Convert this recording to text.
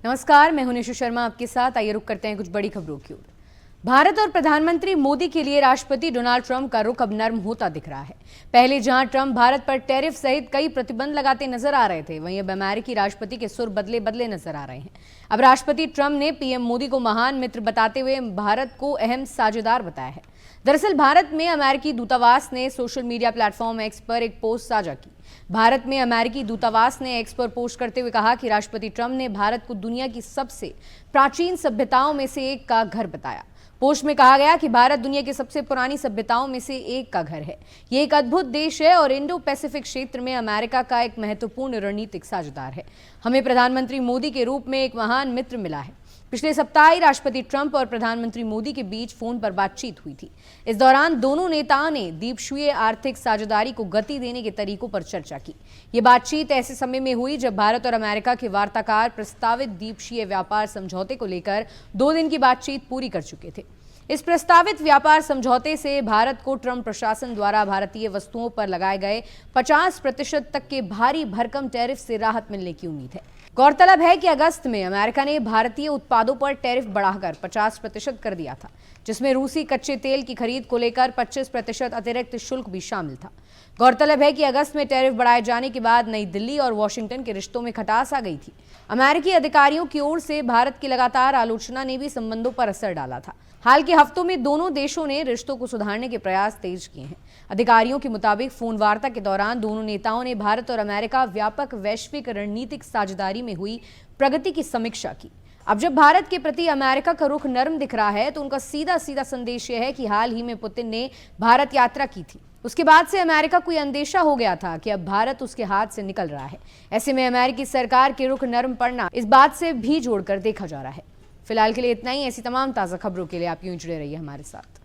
नमस्कार, मैं हूं निशु शर्मा आपके साथ। आइए रुक करते हैं कुछ बड़ी खबरों की ओर। भारत और प्रधानमंत्री मोदी के लिए राष्ट्रपति डोनाल्ड ट्रंप का रुख अब नर्म होता दिख रहा है। पहले जहां ट्रंप भारत पर टैरिफ सहित कई प्रतिबंध लगाते नजर आ रहे थे, वहीं अब अमेरिकी राष्ट्रपति के सुर बदले बदले नजर आ रहे हैं। अब राष्ट्रपति ट्रंप ने पीएम मोदी को महान मित्र बताते हुए भारत को अहम साझेदार बताया है। दरअसल भारत में अमेरिकी दूतावास ने सोशल मीडिया प्लेटफॉर्म एक्स पर एक पोस्ट साझा की। भारत में अमेरिकी दूतावास ने एक्स पर पोस्ट करते हुए कहा कि राष्ट्रपति ट्रंप ने भारत को दुनिया की सबसे प्राचीन सभ्यताओं में से एक का घर बताया। पोस्ट में कहा गया कि भारत दुनिया की सबसे पुरानी सभ्यताओं में से एक का घर है। ये एक अद्भुत देश है और इंडो पैसिफिक क्षेत्र में अमेरिका का एक महत्वपूर्ण रणनीतिक साझेदार है। हमें प्रधानमंत्री मोदी के रूप में एक महान मित्र मिला है। पिछले सप्ताह ही राष्ट्रपति ट्रंप और प्रधानमंत्री मोदी के बीच फोन पर बातचीत हुई थी। इस दौरान दोनों नेताओं ने द्वीपक्षीय आर्थिक साझेदारी को गति देने के तरीकों पर चर्चा की। ये बातचीत ऐसे समय में हुई जब भारत और अमेरिका के वार्ताकार प्रस्तावित द्वीपक्षीय व्यापार समझौते को लेकर 2 दिन की बातचीत पूरी कर चुके थे। इस प्रस्तावित व्यापार समझौते से भारत को ट्रंप प्रशासन द्वारा भारतीय वस्तुओं पर लगाए गए 50% तक के भारी भरकम टैरिफ से राहत मिलने की उम्मीद है। गौरतलब है कि अगस्त में अमेरिका ने भारतीय उत्पादों पर टैरिफ बढ़ाकर 50% कर दिया था, जिसमें रूसी कच्चे तेल की खरीद को लेकर 25% अतिरिक्त शुल्क भी शामिल था। गौरतलब है कि अगस्त में टैरिफ बढ़ाए जाने के बाद नई दिल्ली और वॉशिंगटन के रिश्तों में खटास आ गई थी। अमेरिकी अधिकारियों की ओर से भारत की लगातार आलोचना ने भी संबंधों पर असर डाला था। हाल के हफ्तों में दोनों देशों ने रिश्तों को सुधारने के प्रयास तेज किए हैं। अधिकारियों के मुताबिक फोन वार्ता के दौरान दोनों नेताओं ने भारत और अमेरिका व्यापक वैश्विक रणनीतिक साझेदारी में हुई प्रगति की समीक्षा की। अब जब भारत के प्रति अमेरिका का रुख नरम दिख रहा है, तो उनका सीधा सीधा संदेश यह है कि हाल ही में पुतिन ने भारत यात्रा की थी। उसके बाद से अमेरिका को अंदेशा हो गया था कि अब भारत उसके हाथ से निकल रहा है। ऐसे में अमेरिकी सरकार के रुख नरम पड़ना इस बात से भी जोड़कर देखा जा रहा है। फिलहाल के लिए इतना ही। ऐसी तमाम ताज़ा खबरों के लिए आप यूं जुड़े रहिए हमारे साथ।